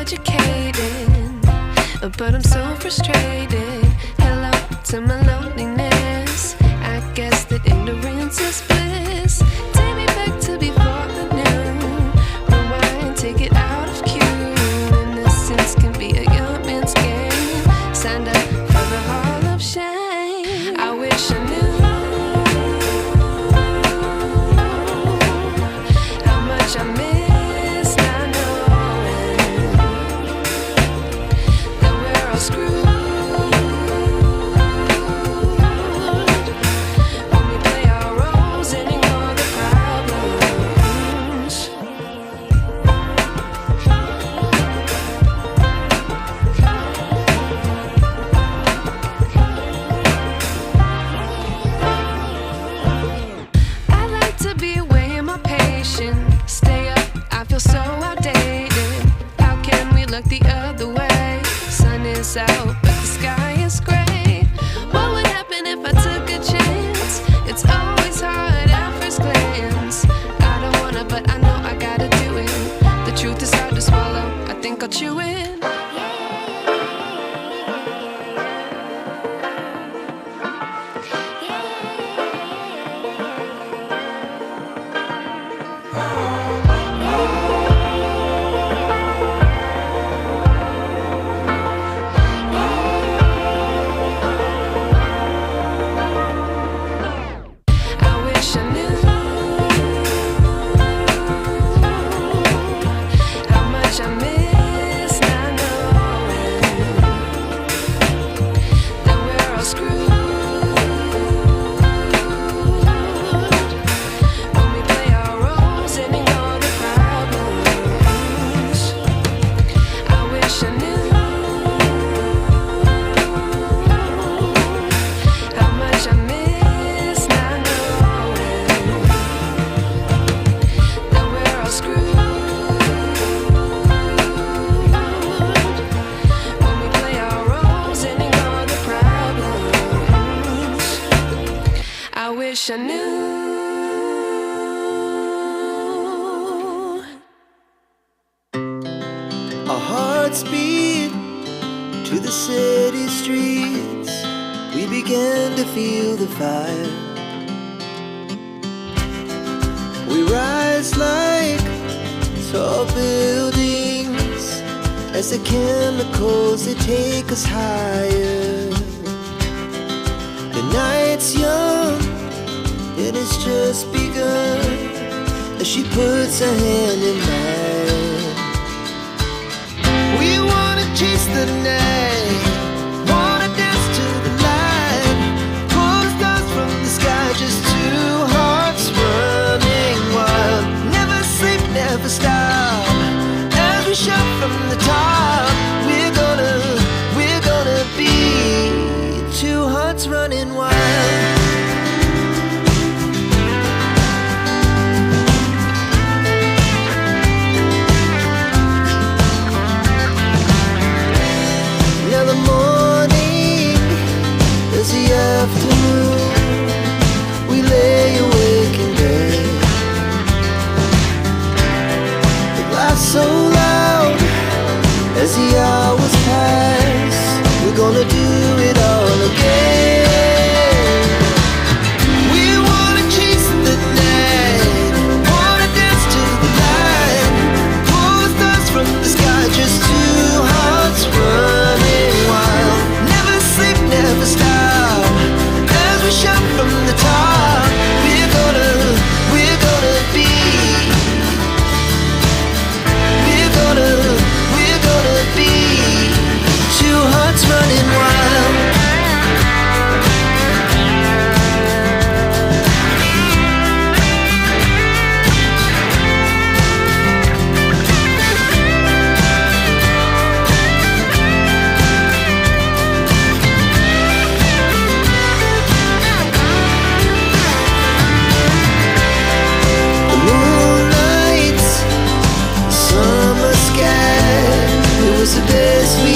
educated, but I'm so frustrated. Hello to my loneliness. I guess that ignorance is bliss. Take me back to before the noon. Rewind, take it out of cue. Innocence can be a young man's game. Signed up for the hall of shame. I wish I knew how much I miss not knowing that we're all screwed when we play our roles and ignore the problems. I like to be away in my patience. Stay up, I feel so outdated. How can we look the other way? Sun is out, but the sky is gray. What would happen if I took a chance? It's always hard at first glance. I don't wanna, but I know I gotta do it. The truth is hard to swallow, I think I'll chew it. I wish I knew how much I miss not knowing that we're all screwed when we play our roles and ignore the problems. I wish I knew how much I miss not knowing that we're all screwed when we play our roles and ignore the problems. I wish I knew. Our hearts beat to the city streets. We began to feel the fire. We rise like tall buildings as the chemicals they take us higher. The night's young, it has just begun as she puts her hand in mine. We wanna chase the night, wanna dance to the light, pull the stars from the sky, just two hearts running wild. Never sleep, never stop, as we shout from the top. We're gonna be two hearts running wild. Now the morning is the afternoon. We lay awake in bed. The laugh so loud as the hours pass. We're gonna do it all again. We wanna chase the night, wanna dance to the light, pull the stars from the sky, just two hearts running wild. Never sleep, never stop, as we shout from the top. We're gonna be, we're gonna be two hearts running wild. The moonlight, summer sky, it was the best we